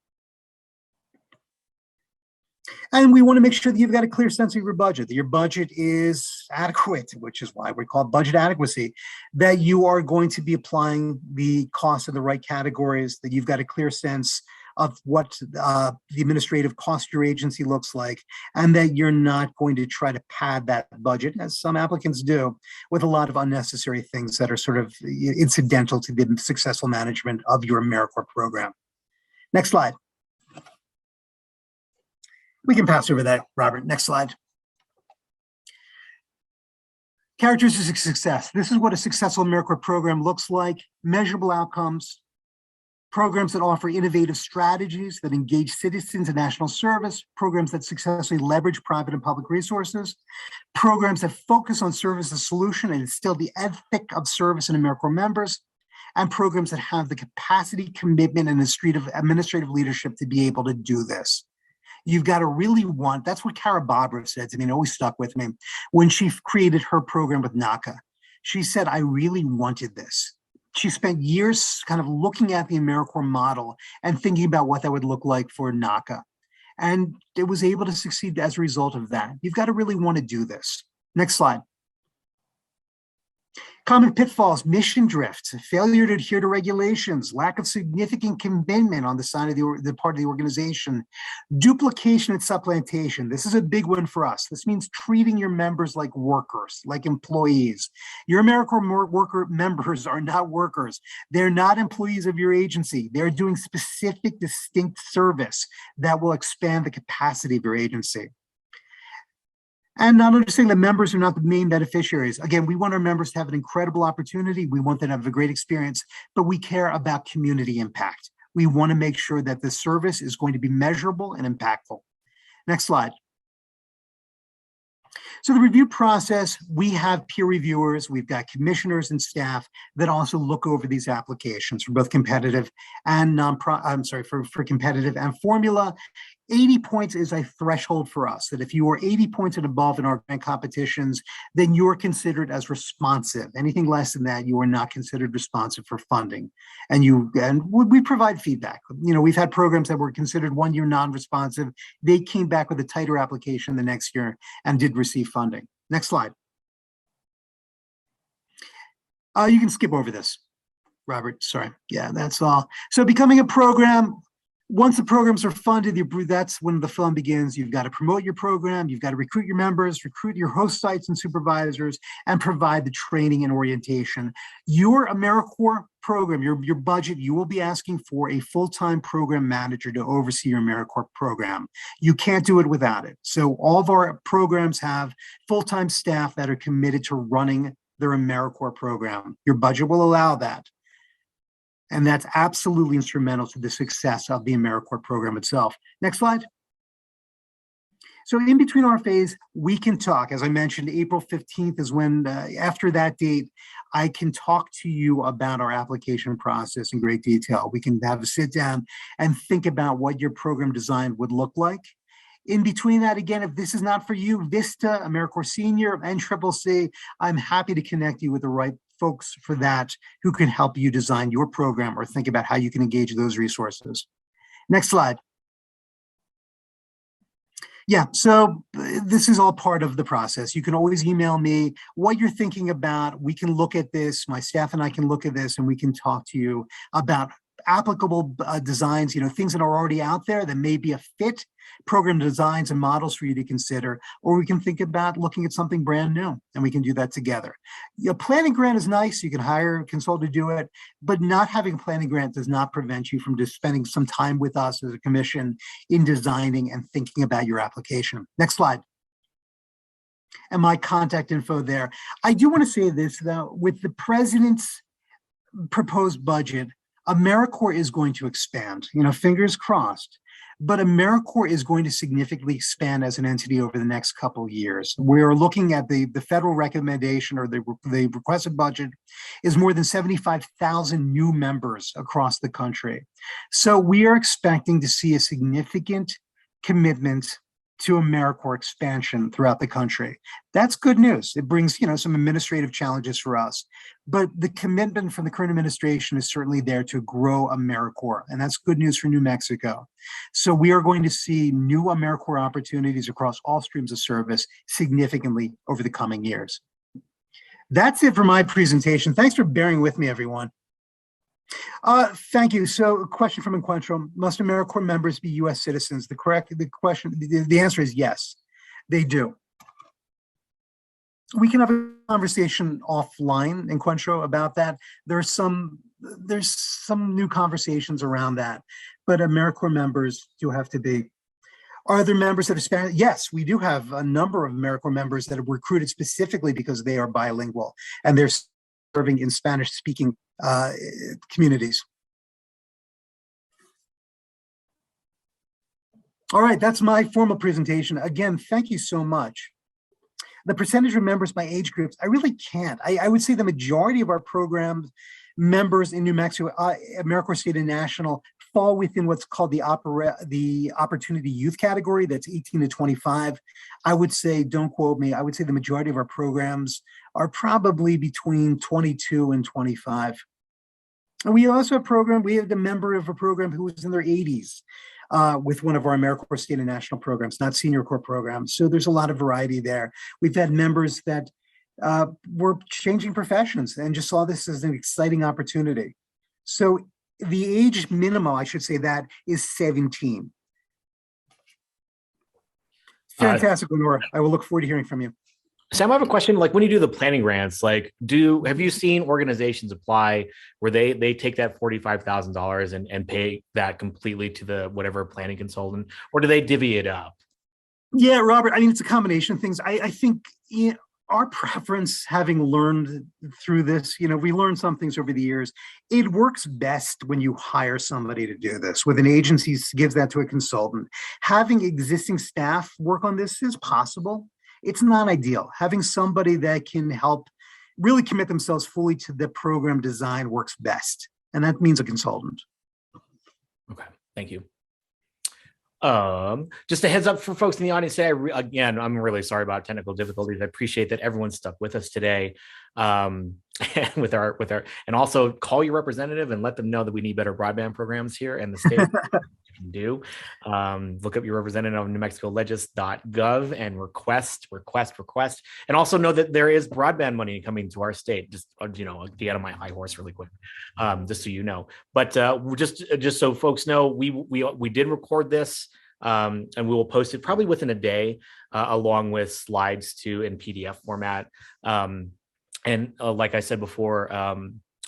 And we want to make sure that you've got a clear sense of your budget, that your budget is adequate, which is why we call it budget adequacy, that you are going to be applying the cost of the right categories, that you've got a clear sense of what the administrative cost of your agency looks like, and that you're not going to try to pad that budget, as some applicants do, with a lot of unnecessary things that are sort of incidental to the successful management of your Americorps program. Next slide. We can pass over that, Robert. Next slide. Characteristics of success. This is what a successful Americorps program looks like. Measurable outcomes, programs that offer innovative strategies that engage citizens in national service, programs that successfully leverage private and public resources, programs that focus on service as solution and instill the ethic of service in Americorps members, and programs that have the capacity, commitment, and administrative leadership to be able to do this. You've got to really want, that's what Cara Barbara said to me, and always stuck with me, when she created her program with NACA. She said, I really wanted this. She spent years kind of looking at the Americorps model and thinking about what that would look like for NACA. And it was able to succeed as a result of that. You've got to really want to do this. Next slide. Common pitfalls: mission drift, failure to adhere to regulations, lack of significant commitment on the side of the part of the organization, duplication and supplantation. This is a big one for us. This means treating your members like workers, like employees. Your Americorps worker members are not workers. They're not employees of your agency. They're doing specific, distinct service that will expand the capacity of your agency. And not understanding that members are not the main beneficiaries. Again, we want our members to have an incredible opportunity. We want them to have a great experience, but we care about community impact. We want to make sure that the service is going to be measurable and impactful. Next slide. So the review process, we have peer reviewers, we've got commissioners and staff that also look over these applications for both competitive and for competitive and formula. 80 points is a threshold for us, that if you are 80 points and above in our grant competitions, then you're considered as responsive. Anything less than that, you are not considered responsive for funding. And we provide feedback. You know, we've had programs that were considered 1 year non-responsive. They came back with a tighter application the next year and did receive funding. Next slide. You can skip over this, Robert. Sorry. Yeah, that's all. So becoming a program. Once the programs are funded, that's when the fun begins. You've got to promote your program. You've got to recruit your members, recruit your host sites and supervisors, and provide the training and orientation. Your Americorps program, your budget, you will be asking for a full-time program manager to oversee your Americorps program. You can't do it without it. So all of our programs have full-time staff that are committed to running their Americorps program. Your budget will allow that. And that's absolutely instrumental to the success of the Americorps program itself. Next slide. So in between our phase, we can talk. As I mentioned, April 15th is when, after that date, I can talk to you about our application process in great detail. We can have a sit down and think about what your program design would look like. In between that, again, if this is not for you, Vista, Americorps Senior, and CCC, I'm happy to connect you with the right folks for that who can help you design your program or think about how you can engage those resources. Next slide. Yeah, so this is all part of the process. You can always email me what you're thinking about. We can look at this. My staff and I can look at this, and we can talk to you about applicable designs, things that are already out there that may be a fit, program designs and models for you to consider, or we can think about looking at something brand new, and we can do that together. Planning grant is nice. You can hire a consultant to do it, but not having a planning grant does not prevent you from just spending some time with us as a commission in designing and thinking about your application. Next slide. and my contact info there. I do want to say this, though, with the president's proposed budget, Americorps is going to expand, fingers crossed. But Americorps is going to significantly expand as an entity over the next couple of years. We're looking at the federal recommendation, or the requested budget is more than 75,000 new members across the country. So we are expecting to see a significant commitment to Americorps expansion throughout the country. That's good news. It brings, some administrative challenges for us, but the commitment from the current administration is certainly there to grow Americorps, and that's good news for New Mexico. So we are going to see new Americorps opportunities across all streams of service significantly over the coming years. That's it for my presentation. Thanks for bearing with me, everyone. Thank you. So, a question from Encuentro: must Americorps members be U.S. citizens? The answer is yes, they do. We can have a conversation offline, Encuentro, about that. There's some new conversations around that, but Americorps members do have to be. Are there members that are Spanish? Yes, we do have a number of Americorps members that are recruited specifically because they are bilingual and they're serving in Spanish-speaking communities. All right, that's my formal presentation. Again, thank you so much. The percentage of members by age groups, I really can't. I would say the majority of our program members in New Mexico, Americorps State and National, fall within what's called the Opportunity Youth category. That's 18 to 25. I would say, don't quote me, I would say the majority of our programs are probably between 22 and 25. And we also have a member of a program who was in their 80s with one of our Americorps State and National programs, not Senior Corps programs. So there's a lot of variety there. We've had members that were changing professions and just saw this as an exciting opportunity. So the age minimum, I should say, that is 17. Fantastic, Lenora. I will look forward to hearing from you. Sam, I have a question. Like, when you do the planning grants, have you seen organizations apply where they take that $45,000 and pay that completely to the whatever planning consultant, or do they divvy it up? Yeah, Robert, I mean, it's a combination of things. I think our preference, having learned through this, we learned some things over the years. It works best when you hire somebody to do this. With an agency, gives that to a consultant. Having existing staff work on this is possible. It's not ideal. Having somebody that can help really commit themselves fully to the program design works best. And that means a consultant. Okay, thank you. Just a heads up for folks in the audience today. Again, I'm really sorry about technical difficulties. I appreciate that everyone stuck with us today. And also call your representative and let them know that we need better broadband programs here in the state. You can do. Look up your representative on NewMexicoLegis.gov and request. And also know that there is broadband money coming to our state. Just get out of my high horse really quick, just so you know. But just so folks know, we did record this. And we will post it probably within a day, along with slides too in PDF format. And like I said before,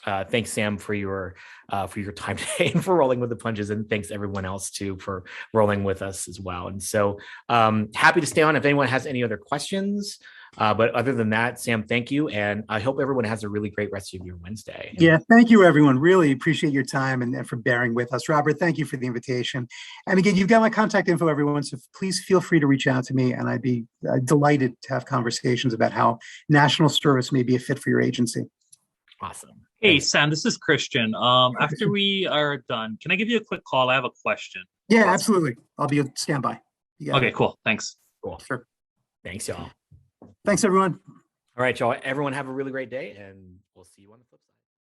thanks, Sam, for your time today and for rolling with the punches, and thanks everyone else too for rolling with us as well. And so happy to stay on if anyone has any other questions. But other than that, Sam, thank you. And I hope everyone has a really great rest of your Wednesday. Yeah, thank you, everyone. Really appreciate your time and for bearing with us. Robert, thank you for the invitation. And again, you've got my contact info, everyone. So please feel free to reach out to me. And I'd be delighted to have conversations about how national service may be a fit for your agency. Awesome. Hey, Sam, this is Christian. After we are done, can I give you a quick call? I have a question. Yeah, absolutely. I'll be on standby. Okay, cool. Thanks. Cool. Sure. Thanks, y'all. Thanks, everyone. All right, y'all. Everyone have a really great day, and we'll see you on the flip side.